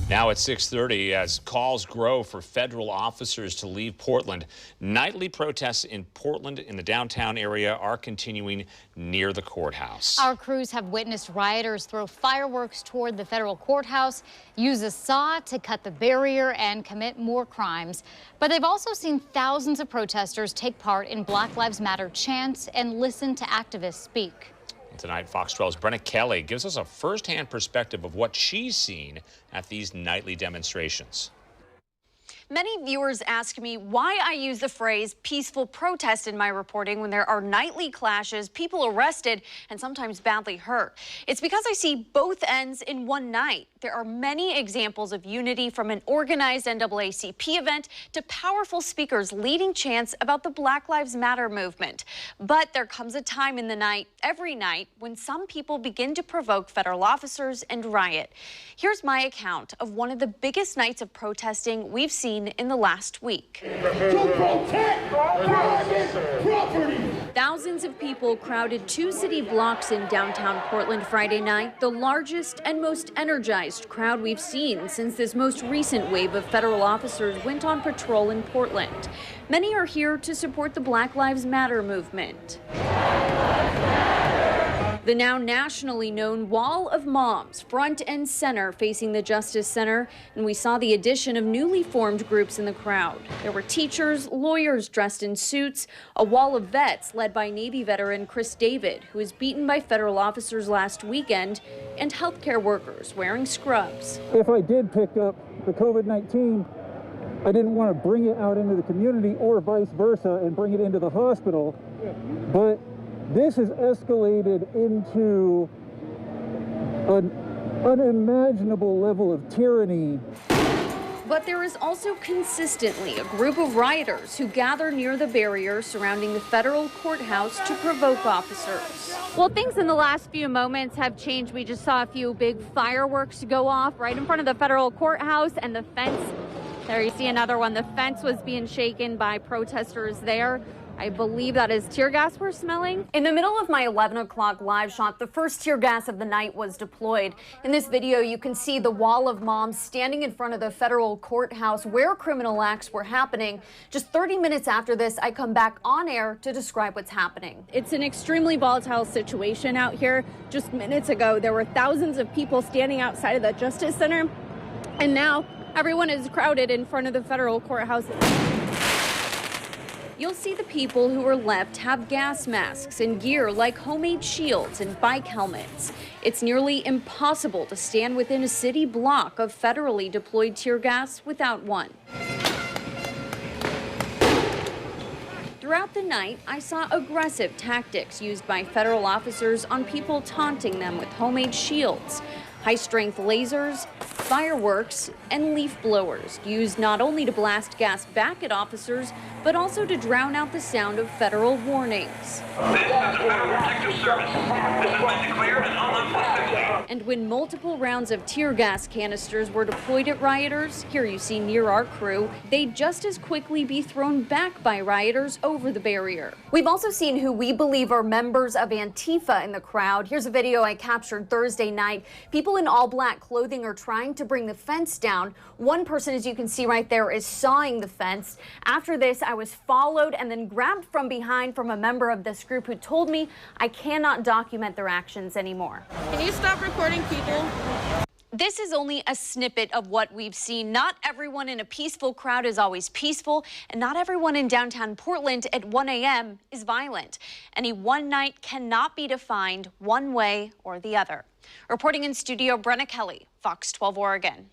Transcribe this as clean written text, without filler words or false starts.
Now at 6:30, as calls grow for federal officers to leave Portland, nightly protests in Portland in the downtown area are continuing near the courthouse. Our crews have witnessed rioters throw fireworks toward the federal courthouse, use a saw to cut the barrier, and commit more crimes. But they've also seen thousands of protesters take part in Black Lives Matter chants and listen to activists speak. Tonight, Fox 12's Brenna Kelly gives us a first-hand perspective of what she's seen at these nightly demonstrations. Many viewers ask me why I use the phrase peaceful protest in my reporting when there are nightly clashes, people arrested, and sometimes badly hurt. It's because I see both ends in one night. There are many examples of unity, from an organized NAACP event to powerful speakers leading chants about the Black Lives Matter movement. But there comes a time in the night, every night, when some people begin to provoke federal officers and riot. Here's my account of one of the biggest nights of protesting we've seen in the last week. To protect private property. Thousands of people crowded 2 city blocks in downtown Portland Friday night, the largest and most energized crowd we've seen since this most recent wave of federal officers went on patrol in Portland. Many are here to support the Black Lives Matter movement. The now nationally known Wall of Moms, front and center facing the Justice Center, and we saw the addition of newly formed groups in the crowd. There were teachers, lawyers dressed in suits, a wall of vets led by Navy veteran Chris David, who was beaten by federal officers last weekend, and healthcare workers wearing scrubs. If I did pick up the COVID-19, I didn't want to bring it out into the community or vice versa and bring it into the hospital, but this has escalated into an unimaginable level of tyranny. But there is also consistently a group of rioters who gather near the barrier surrounding the federal courthouse to provoke officers. Well, things in the last few moments have changed. We just saw a few big fireworks go off right in front of the federal courthouse, and the fence. There you see another one. The fence was being shaken by protesters there. I believe that is tear gas we're smelling. In the middle of my 11 o'clock live shot, the first tear gas of the night was deployed. In this video, you can see the Wall of Moms standing in front of the federal courthouse where criminal acts were happening. Just 30 minutes after this, I come back on air to describe what's happening. It's an extremely volatile situation out here. Just minutes ago, there were thousands of people standing outside of the Justice Center, and now everyone is crowded in front of the federal courthouse. You'll see the people who are left have gas masks and gear like homemade shields and bike helmets. It's nearly impossible to stand within a city block of federally deployed tear gas without one. Throughout the night, I saw aggressive tactics used by federal officers on people taunting them with homemade shields, high-strength lasers, fireworks, and leaf blowers used not only to blast gas back at officers, but also to drown out the sound of federal warnings. This is the Federal Protective Service. This has been declared an unlicensed. And when multiple rounds of tear gas canisters were deployed at rioters, here you see near our crew, they'd just as quickly be thrown back by rioters over the barrier. We've also seen who we believe are members of Antifa in the crowd. Here's a video I captured Thursday night. People in all black clothing are trying to bring the fence down. One person, as you can see right there, is sawing the fence. After this, I was followed and then grabbed from behind from a member of this group who told me I cannot document their actions anymore. Can you stop recording people? This is only a snippet of what we've seen. Not everyone in a peaceful crowd is always peaceful, and not everyone in downtown Portland at 1 a.m. is violent. Any one night cannot be defined one way or the other. Reporting in studio, Brenna Kelly, Fox 12 Oregon.